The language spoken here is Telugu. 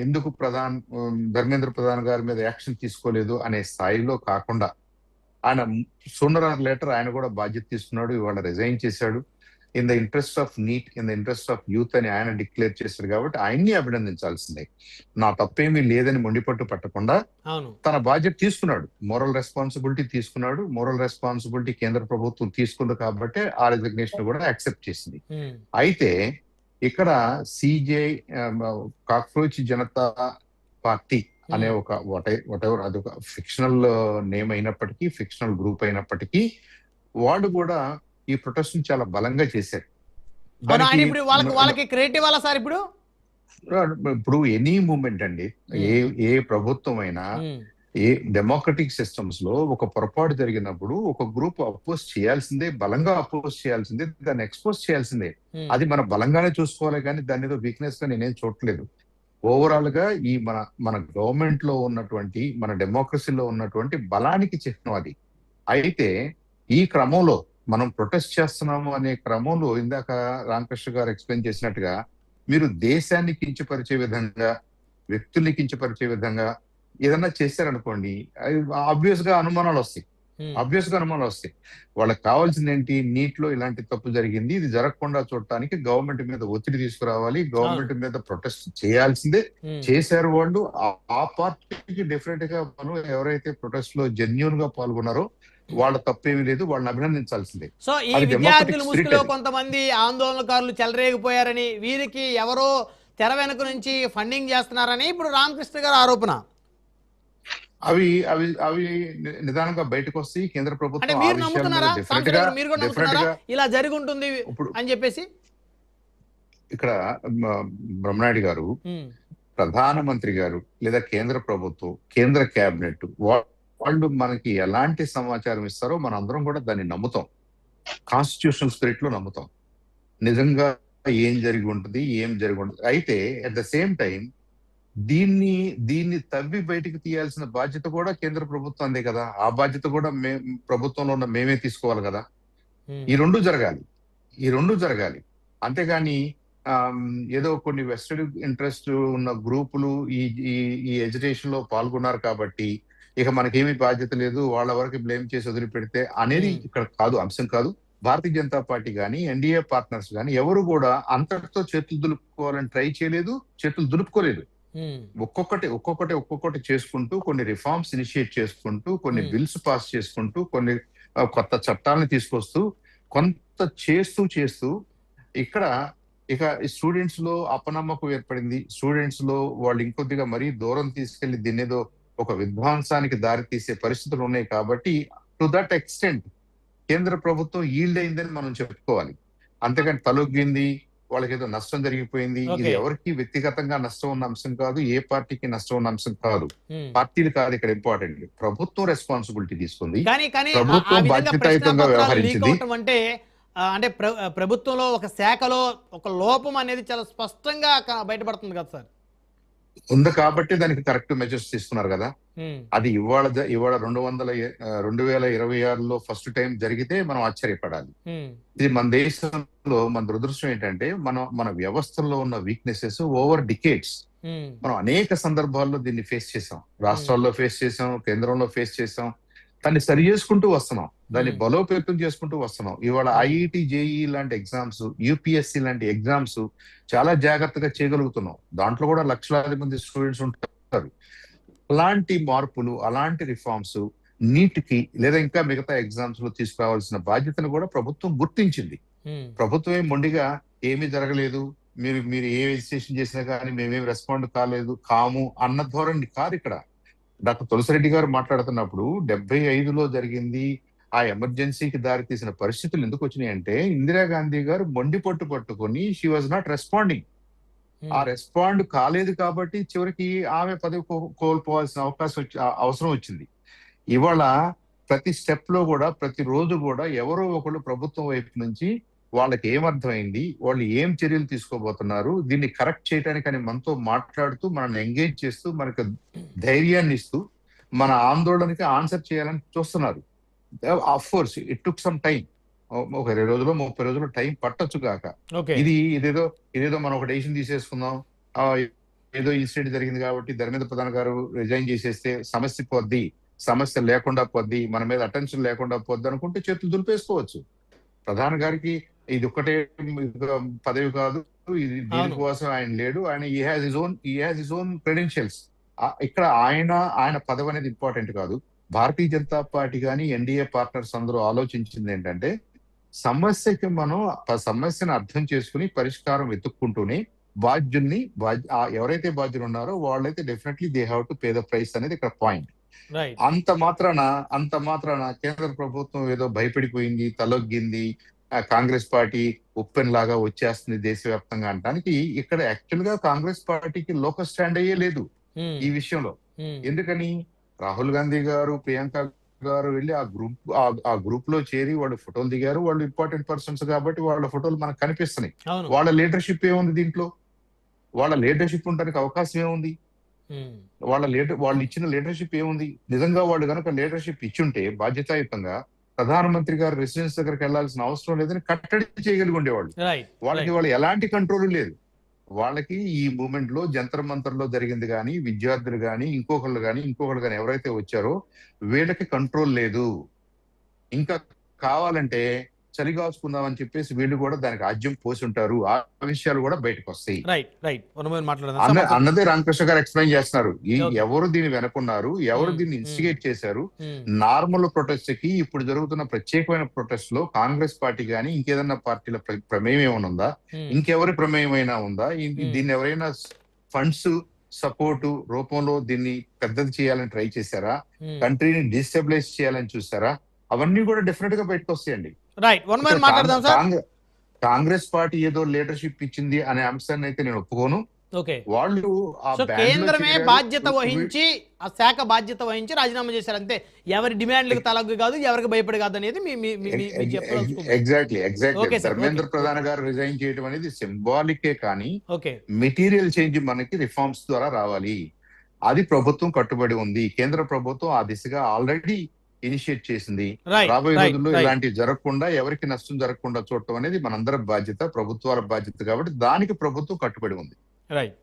ఎందుకు ధర్మేంద్ర ప్రధాన్ గారి మీద యాక్షన్ తీసుకోలేదు అనే స్థాయిలో కాకుండా ఆయన సూనర్ ఆర్ లేటర్ ఆయన కూడా బాధ్యత తీసుకున్నాడు. ఇవాళ రిజైన్ చేశాడు. In the interest of NEET, in the interest of youth అని ఆయన డిక్లేర్ చేశాడు కాబట్టి ఆయన్ని అభినందించాల్సిందే. నా తప్పేమీ లేదని మొండిపట్టు పట్టకుండా తన బాధ్యత తీసుకున్నాడు, మోరల్ రెస్పాన్సిబిలిటీ తీసుకున్నాడు. మోరల్ రెస్పాన్సిబిలిటీ కేంద్ర ప్రభుత్వం తీసుకుంది కాబట్టి ఆ రిజిగ్నేషన్ కూడా యాక్సెప్ట్ చేసింది. అయితే ఇక్కడ సిజే కాక్రోచ్ జనతా పార్టీ అనే ఒక వాటెవర్ అది ఒక ఫిక్షనల్ నేమ్ అయినప్పటికీ, ఫిక్షనల్ గ్రూప్ అయినప్పటికీ వాళ్ళు కూడా ఈ ప్రొటెస్ట్ చాలా బలంగా చేశారు. ఇప్పుడు ఎనీ మూమెంట్ అండి, ఏ ప్రభుత్వం అయినా, ఏ డెమోక్రటిక్ సిస్టమ్స్ లో ఒక పొరపాటు జరిగినప్పుడు ఒక గ్రూప్ అపోజ్ చేయాల్సిందే, బలంగా అపోజ్ చేయాల్సిందే, దాన్ని ఎక్స్పోజ్ చేయాల్సిందే. అది మనం బలంగానే చూసుకోవాలి కానీ దాని ఏదో వీక్నెస్ గా నేనేం చూడట్లేదు. ఓవరాల్ గా ఈ మన గవర్నమెంట్ లో ఉన్నటువంటి, మన డెమోక్రసీలో ఉన్నటువంటి బలానికి చిహ్నం అది. అయితే ఈ క్రమంలో మనం ప్రొటెస్ట్ చేస్తున్నాము అనే క్రమంలో ఇందాక రామకృష్ణ గారు ఎక్స్ప్లెయిన్ చేసినట్టుగా మీరు దేశాన్ని కించపరిచే విధంగా, వ్యక్తుల్ని కించపరిచే విధంగా ఏదన్నా చేశారనుకోండి, ఆబ్వియస్ గా అనుమానాలు వస్తాయి. వాళ్ళకి కావాల్సింది ఏంటి? నీట్ లో ఇలాంటి తప్పు జరిగింది, ఇది జరగకుండా చూడటానికి గవర్నమెంట్ మీద ఒత్తిడి తీసుకురావాలి, గవర్నమెంట్ మీద ప్రొటెస్ట్ చేయాల్సిందే. చేశారు వాళ్ళు. ఆ పార్టీకి డెఫినెట్ గా మనం ఎవరైతే ప్రొటెస్ట్ లో జెన్యూన్ గా పాల్గొన్నారో వాళ్ళ తప్పేమీ లేదు, వాళ్ళని అభినందించాల్సిందే. సో ఈ విద్యార్థుల ముసుగులో కొంతమంది ఆందోళనకారులు చెలరేగిపోయారని, వీరికి ఎవరో తెర వెనుక నుంచి ఫండింగ్ చేస్తున్నారని ఇప్పుడు రామకృష్ణ గారు ఆరోపణ. అవి అవి అవి నిదానంగా బయటకు వస్తాయి. కేంద్ర ప్రభుత్వం ఇలా జరిగి ఉంటుంది అని చెప్పేసి ఇక్కడ బ్రహ్మనాయుడు గారు, ప్రధానమంత్రి గారు లేదా కేంద్ర ప్రభుత్వం, కేంద్ర కేబినెట్ వాళ్ళు మనకి ఎలాంటి సమాచారం ఇస్తారో మనం అందరం కూడా దాన్ని నమ్ముతాం. కాన్స్టిట్యూషనల్ స్పిరిట్ లో నమ్ముతాం. నిజంగా ఏం జరిగి ఉంటుంది, ఏం జరిగి ఉంటుంది. అయితే అట్ ద సేమ్ టైం దీన్ని తవ్వి బయటికి తీయాల్సిన బాధ్యత కూడా కేంద్ర ప్రభుత్వం అందే కదా. ఆ బాధ్యత కూడా ప్రభుత్వంలో ఉన్న మేమే తీసుకోవాలి కదా. ఈ రెండు జరగాలి. అంతేగాని ఏదో కొన్ని వెస్టెడ్ ఇంట్రెస్ట్ ఉన్న గ్రూపులు ఈ ఎడ్యుకేషన్ లో పాల్గొన్నారు కాబట్టి ఇక మనకేమీ బాధ్యత లేదు, వాళ్ళ వరకు బ్లేమ్ చేసి వదిలిపెడితే అనేది ఇక్కడ కాదు, అంశం కాదు. భారతీయ జనతా పార్టీ కానీ, ఎన్డీఏ పార్ట్నర్స్ కానీ ఎవరు కూడా అంతటితో చేతులు దులుపుకోవాలని ట్రై చేయలేదు, చేతులు దులుపుకోలేదు. ఒక్కొక్కటి చేసుకుంటూ, కొన్ని రిఫార్మ్స్ ఇనిషియేట్ చేసుకుంటూ, కొన్ని బిల్స్ పాస్ చేసుకుంటూ, కొన్ని కొత్త చట్టాలను తీసుకొస్తూ, కొంత చేస్తూ ఇక్కడ ఇక స్టూడెంట్స్ లో అపనమ్మకం ఏర్పడింది. స్టూడెంట్స్ లో వాళ్ళు ఇంకొద్దిగా మరీ దూరం తీసుకెళ్లి దీన్నేదో ఒక విధ్వంసానికి దారి తీసే పరిస్థితులు ఉన్నాయి కాబట్టి టు దట్ ఎక్స్టెంట్ కేంద్ర ప్రభుత్వం ఈల్డ్ అయిందని మనం చెప్పుకోవాలి. అంతేకాని తలొగ్గింది, వాళ్ళకి ఏదో నష్టం జరిగిపోయింది, ఇది ఎవరికి వ్యక్తిగతంగా నష్టం ఉన్న అంశం కాదు, ఏ పార్టీకి నష్టం ఉన్న అంశం కాదు. పార్టీలు కాదు ఇక్కడ ఇంపార్టెంట్. ప్రభుత్వం రెస్పాన్సిబిలిటీ తీసుకుంది, ప్రభుత్వం బాధ్యతాయుతంగా వ్యవహరించింది. అంటే ప్రభుత్వంలో ఒక శాఖలో ఒక లోపం అనేది చాలా స్పష్టంగా బయటపడుతుంది కదా సార్. ఉంది కాబట్టి దానికి కరెక్ట్ మెజర్స్ తీసుకున్నారు కదా. అది ఇవాళ 2026లో ఫస్ట్ టైం జరిగితే మనం ఆశ్చర్యపడాలి. ఇది మన దేశంలో మన దురదృష్టం ఏంటంటే మన వ్యవస్థల్లో ఉన్న వీక్నెసెస్ ఓవర్ డికేట్స్ మనం అనేక సందర్భాల్లో దీన్ని ఫేస్ చేసాం. రాష్ట్రాల్లో ఫేస్ చేసాం, కేంద్రంలో ఫేస్ చేసాం. దాన్ని సరి చేసుకుంటూ వస్తున్నాం, దాన్ని బలోపేతం చేసుకుంటూ వస్తున్నాం. ఇవాళ ఐఐటి, జేఈ లాంటి ఎగ్జామ్స్, యూపీఎస్సీ లాంటి ఎగ్జామ్స్ చాలా జాగ్రత్తగా చేయగలుగుతున్నాం. దాంట్లో కూడా లక్షలాది మంది స్టూడెంట్స్ ఉంటారు. అలాంటి మార్పులు, అలాంటి రిఫార్మ్స్ నీట్కి లేదా ఇంకా మిగతా ఎగ్జామ్స్ లో తీసుకురావాల్సిన బాధ్యతను కూడా ప్రభుత్వం గుర్తించింది. ప్రభుత్వం మొండిగా ఏమీ జరగలేదు, మీరు ఏ రిజిస్ట్రేషన్ చేసినా కానీ మేమేమి రెస్పాండ్ కాము అన్న ధోరణి కాదు ఇక్కడ. డాక్టర్ తులసిరెడ్డి గారు మాట్లాడుతున్నప్పుడు 75లో జరిగింది, ఆ ఎమర్జెన్సీకి దారి తీసిన పరిస్థితులు ఎందుకు వచ్చినాయి అంటే ఇందిరాగాంధీ గారు మొండి పట్టుకొని షీ వాజ్ నాట్ రెస్పాండింగ్. ఆ రెస్పాండ్ కాలేదు కాబట్టి చివరికి ఆమె పదవి కోల్పోవాల్సిన అవసరం వచ్చింది. ఇవాళ ప్రతి స్టెప్ లో కూడా, ప్రతి రోజు కూడా ఎవరో ఒకళ్ళు ప్రభుత్వం వైపు నుంచి వాళ్ళకి ఏమర్థమైంది, వాళ్ళు ఏం చర్యలు తీసుకోబోతున్నారు, దీన్ని కరెక్ట్ చేయడానికి అని మనతో మాట్లాడుతూ, మనల్ని ఎంగేజ్ చేస్తూ, మనకు ధైర్యాన్ని ఇస్తూ, మన ఆందోళనకి ఆన్సర్ చేయాలని చూస్తున్నారు. Of course it took some time. ఒక 20 రోజులు 30 రోజులు టైం పట్టొచ్చు కాక. ఇదేదో మనం ఒక డెసిషన్ తీసేసుకుందాం, ఏదో ఇన్సిడెంట్ జరిగింది కాబట్టి ధర్మేంద్ర ప్రధాన్ గారు రిజైన్ చేసేస్తే సమస్య పోద్ది, సమస్య లేకుండా పోద్ది, మన మీద అటెన్షన్ లేకుండా పోద్ది అనుకుంటే చేతులు దులిపేసుకోవచ్చు. ప్రధాని గారికి ఇది ఒక్కటే పదవి కాదు, ఇది దీనికోసం ఆయన లేడు. ఆయన ఈ హ్యాస్ హిజ్ ఓన్ క్రెడెన్షియల్స్. ఇక్కడ ఆయన పదవి అనేది ఇంపార్టెంట్ కాదు. భారతీయ జనతా పార్టీ కానీ ఎన్డీఏ పార్ట్నర్స్ అందరూ ఆలోచించింది ఏంటంటే సమస్యను అర్థం చేసుకుని పరిష్కారం వెతుక్కుంటూనే ఎవరైతే బాధ్యులు ఉన్నారో వాళ్ళైతే definitely they have to pay the price అనేది ఇక్కడ పాయింట్. అంత మాత్రాన కేంద్ర ప్రభుత్వం ఏదో భయపడిపోయింది, తలొగ్గింది, కాంగ్రెస్ పార్టీ ఉప్పెన్ లాగా వచ్చేస్తుంది దేశవ్యాప్తంగా అనడానికి ఇక్కడ యాక్చువల్ గా కాంగ్రెస్ పార్టీకి లోకల్ స్టాండ్ అయ్యే లేదు ఈ విషయంలో. ఎందుకని రాహుల్ గాంధీ గారు, ప్రియాంక గారు వెళ్ళి ఆ గ్రూప్ లో చేరి వాళ్ళు ఫోటోలు దిగారు. వాళ్ళు ఇంపార్టెంట్ పర్సన్స్ కాబట్టి వాళ్ళ ఫోటోలు మనకు కనిపిస్తున్నాయి. వాళ్ళ లీడర్షిప్ ఏముంది దీంట్లో? వాళ్ళ లీడర్షిప్ ఉండడానికి అవకాశం ఏముంది? వాళ్ళు ఇచ్చిన లీడర్షిప్ ఏముంది? నిజంగా వాళ్ళు కనుక లీడర్షిప్ ఇచ్చుంటే బాధ్యతాయుతంగా ప్రధానమంత్రి గారు రెసిడెన్స్ దగ్గరికి వెళ్లాల్సిన అవసరం లేదని కట్టడి చేయగలిగి ఉండేవాళ్ళు. వాళ్ళు ఎలాంటి కంట్రోల్ లేదు. వాళ్ళకి ఈ మూమెంట్ లో జంతర్ మంతర్ లో జరిగింది కానీ, విద్యార్థులు కానీ, ఇంకొకళ్ళు కానీ ఎవరైతే వచ్చారో వీళ్ళకి కంట్రోల్ లేదు. ఇంకా కావాలంటే చలిగాచుకుందామని చెప్పేసి వీళ్ళు కూడా దానికి ఆజ్యం పోసి ఉంటారు. ఆ విషయాలు కూడా బయటకు వస్తాయి. అన్నదే రామకృష్ణ గారు ఎక్స్ప్లెయిన్ చేస్తున్నారు. ఎవరు దీన్ని వెనుకున్నారు, ఎవరు దీన్ని ఇన్స్టిగేట్ చేశారు. నార్మల్ ప్రొటెస్ట్ కి ఇప్పుడు జరుగుతున్న ప్రత్యేకమైన ప్రొటెస్ట్ లో కాంగ్రెస్ పార్టీ గానీ ఇంకేదన్నా పార్టీల ప్రమేయం ఏమైనా ఉందా, ఇంకెవరి ప్రమేయం అయినా ఉందా, దీన్ని ఎవరైనా ఫండ్స్ సపోర్టు రూపంలో దీన్ని పెద్దది చేయాలని ట్రై చేశారా, కంట్రీని డిస్టెబిలైజ్ చేయాలని చూసారా? అవన్నీ కూడా డెఫినెట్ గా బయటకు వస్తాయండి. కాంగ్రెస్ పార్టీ ఏదో లీడర్షిప్ ఇచ్చింది అనే అంశాన్ని అయితే నేను ఒప్పుకోను. వాళ్ళు కేంద్రమే బాధ్యత వహించి, ఆ శాఖ బాధ్యత వహించి రాజీనామా చేశారు అంతే. ఎవరి డిమాండ్లకు తలగ్గు కాదు, ఎవరికి భయపడి కాదు అనేది ఎగ్జాక్ట్లీ ధర్మేంద్ర ప్రధాన్ గారు రిజైన్ చేయడం అనేది సింబాలికే కానీ మెటీరియల్ చేంజ్ మనకి రిఫార్మ్స్ ద్వారా రావాలి. అది ప్రభుత్వం కట్టుబడి ఉంది. కేంద్ర ప్రభుత్వం ఆ దిశగా ఆల్రెడీ ఇనిషియేట్ చేసింది. రాబోయే రోజుల్లో ఇలాంటివి జరగకుండా, ఎవరికి నష్టం జరగకుండా చూడటం అనేది మనందరి బాధ్యత, ప్రభుత్వాల బాధ్యత. కాబట్టి దానికి ప్రభుత్వం కట్టుబడి ఉంది. రైట్.